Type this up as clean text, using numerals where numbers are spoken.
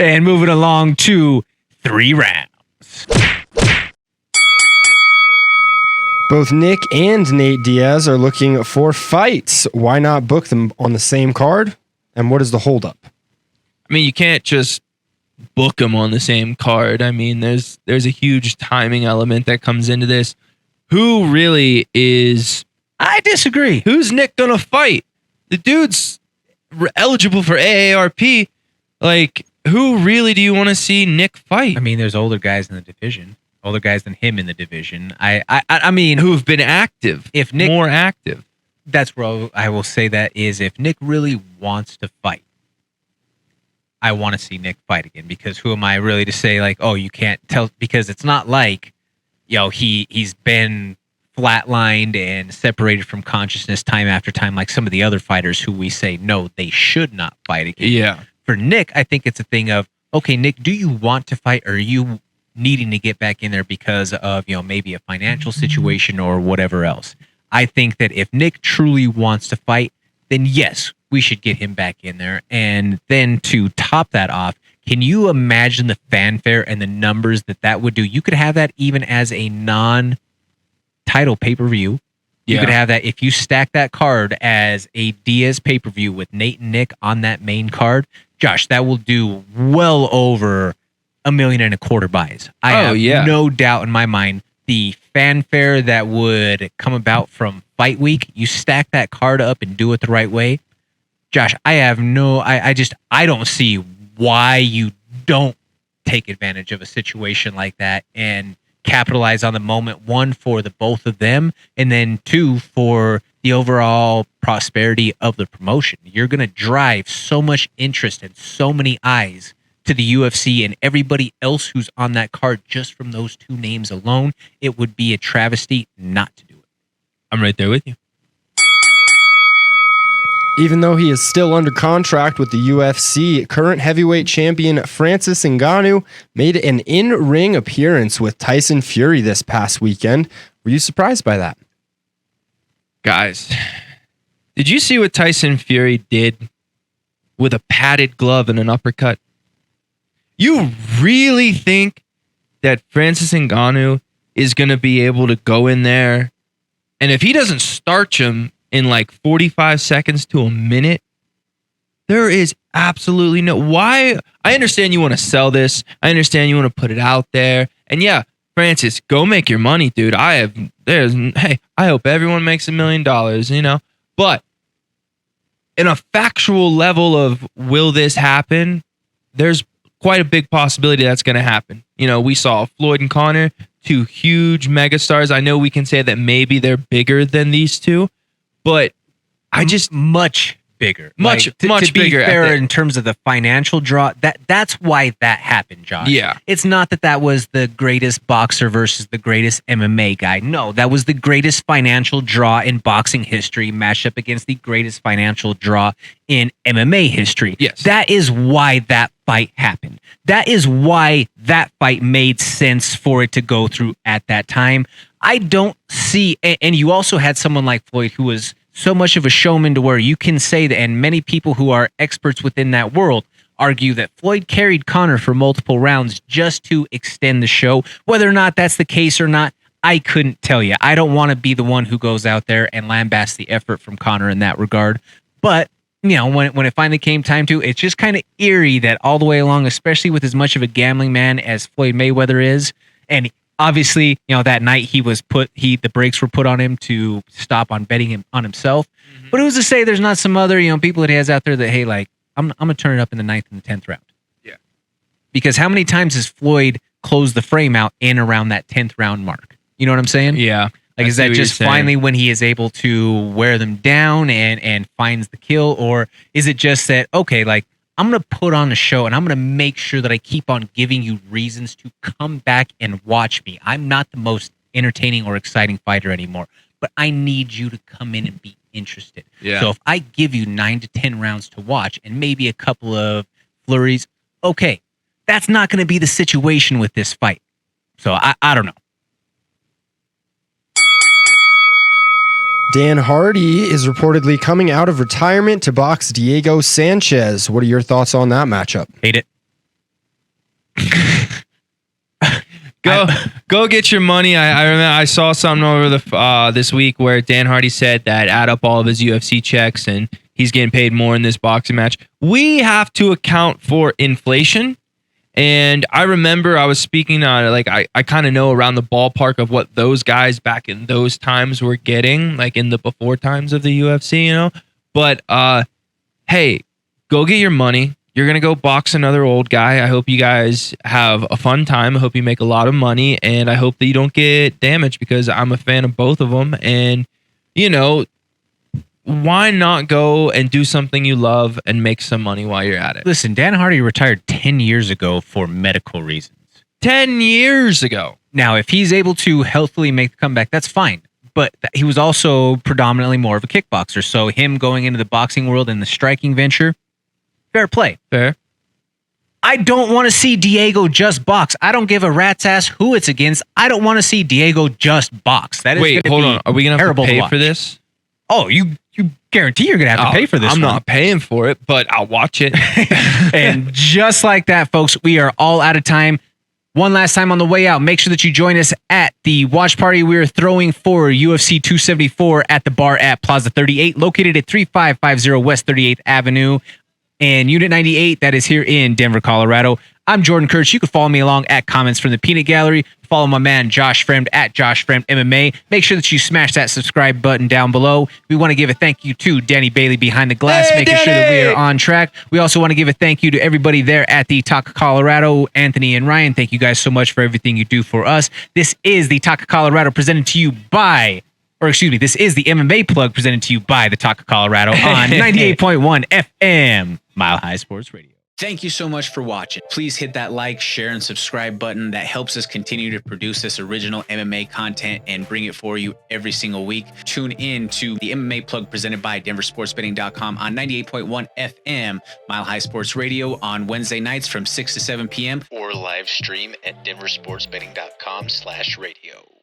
And moving along to 3 rounds. Both Nick and Nate Diaz are looking for fights. Why not book them on the same card? And what is the holdup? I mean, you can't just book them on the same card. I mean, there's a huge timing element that comes into this. Who really is... I disagree. Who's Nick gonna fight? The dude's eligible for AARP. Like, who really do you want to see Nick fight? I mean, there's older guys in the division. Older guys than him in the division. I mean, who've been active. If Nick... More active. That's where I will say that is if Nick really wants to fight, I want to see Nick fight again, because who am I really to say, like, oh, you can't tell, because it's not like, he's been flatlined and separated from consciousness time after time like some of the other fighters who we say, no, they should not fight again. Yeah. For Nick, I think it's a thing of, okay, Nick, do you want to fight, or are you needing to get back in there because of, maybe a financial situation or whatever else? I think that if Nick truly wants to fight, then yes, we should get him back in there. And then to top that off, can you imagine the fanfare and the numbers that would do? You could have that even as a non-title pay-per-view. You could have that if you stack that card as a Diaz pay-per-view with Nate and Nick on that main card. Josh, that will do well over $1.25 million buys. I have no doubt in my mind the fanfare that would come about from fight week. You stack that card up and do it the right way. Josh, I don't see why you don't take advantage of a situation like that and capitalize on the moment, one, for the both of them, and then two, for the overall prosperity of the promotion. You're going to drive so much interest and so many eyes to the UFC and everybody else who's on that card just from those two names alone. It would be a travesty not to do it. I'm right there with you. Even though he is still under contract with the UFC, current heavyweight champion Francis Ngannou made an in-ring appearance with Tyson Fury this past weekend. Were you surprised by that? Guys, did you see what Tyson Fury did with a padded glove and an uppercut? You really think that Francis Ngannou is going to be able to go in there, and if he doesn't starch him in like 45 seconds to a minute, there is absolutely no... Why? I understand you want to sell this. I understand you want to put it out there. And yeah, Francis, go make your money, dude. I hope everyone makes $1 million, But in a factual level of will this happen, there's quite a big possibility that's going to happen. We saw Floyd and Conor, two huge megastars. I know we can say that maybe they're bigger than these two, but I just... Much bigger. Much to be bigger. fair, in terms of the financial draw, that's why that happened, Josh. Yeah. It's not that was the greatest boxer versus the greatest MMA guy. No, that was the greatest financial draw in boxing history matched up against the greatest financial draw in MMA history. Yes. That is why that fight happened. That is why that fight made sense for it to go through at that time. I don't see... And you also had someone like Floyd who was so much of a showman to where you can say that, and many people who are experts within that world argue that Floyd carried Conor for multiple rounds just to extend the show. Whether or not that's the case or not, I couldn't tell you. I don't want to be the one who goes out there and lambasts the effort from Conor in that regard. But, when it finally came time to, it's just kind of eerie that all the way along, especially with as much of a gambling man as Floyd Mayweather is, and obviously, that night the brakes were put on him to stop on betting him on himself. Mm-hmm. But who's to say there's not some other, people that he has out there that, hey, like, I'm going to turn it up in the 9th and the 10th round. Yeah. Because how many times has Floyd closed the frame out in around that 10th round mark? You know what I'm saying? Yeah. Like, is that just finally when he is able to wear them down and finds the kill? Or is it just that, okay, like, I'm going to put on a show and I'm going to make sure that I keep on giving you reasons to come back and watch me. I'm not the most entertaining or exciting fighter anymore, but I need you to come in and be interested. Yeah. So if I give you 9 to 10 rounds to watch and maybe a couple of flurries, okay, that's not going to be the situation with this fight. So I don't know. Dan Hardy is reportedly coming out of retirement to box Diego Sanchez. What are your thoughts on that matchup? Hate it. Go get your money. I remember I saw something over this week where Dan Hardy said that add up all of his UFC checks and he's getting paid more in this boxing match. We have to account for inflation. And I remember I was speaking on I kind of know around the ballpark of what those guys back in those times were getting, like in the before times of the UFC, you know. But hey, go get your money. You're going to go box another old guy. I hope you guys have a fun time. I hope you make a lot of money. And I hope that you don't get damaged because I'm a fan of both of them. And, you know, why not go and do something you love and make some money while you're at it? Listen, Dan Hardy retired 10 years ago for medical reasons. 10 years ago. Now, if he's able to healthily make the comeback, that's fine. But he was also predominantly more of a kickboxer. So him going into the boxing world and the striking venture, fair play. Fair. I don't want to see Diego just box. I don't give a rat's ass who it's against. I don't want to see Diego just box. That is Wait, hold on. Are we going to have to pay for this? Oh, you guarantee you're going to have to pay for this. I'm not paying for it, but I'll watch it. And just like that, folks, we are all out of time. One last time on the way out, make sure that you join us at the watch party we are throwing for UFC 274 at the bar at Plaza 38, located at 3550 West 38th Avenue and Unit 98. That is here in Denver, Colorado. I'm Jordan Kurtz. You can follow me along at Comments from the Peanut Gallery. Follow my man Josh Fremd at Josh Fremd MMA. Make sure that you smash that subscribe button down below. We want to give a thank you to Danny Bailey behind the glass, making sure that we are on track. We also want to give a thank you to everybody there at the Taco Colorado, Anthony and Ryan. Thank you guys so much for everything you do for us. This is the Taco Colorado presented to you by, this is the MMA plug presented to you by the Taco Colorado on 98.1 FM, Mile High Sports Radio. Thank you so much for watching. Please hit that like, share, and subscribe button. That helps us continue to produce this original MMA content and bring it for you every single week. Tune in to the MMA plug presented by DenverSportsBetting.com on 98.1 FM, Mile High Sports Radio on Wednesday nights from 6 to 7 p.m. or live stream at DenverSportsBetting.com/radio.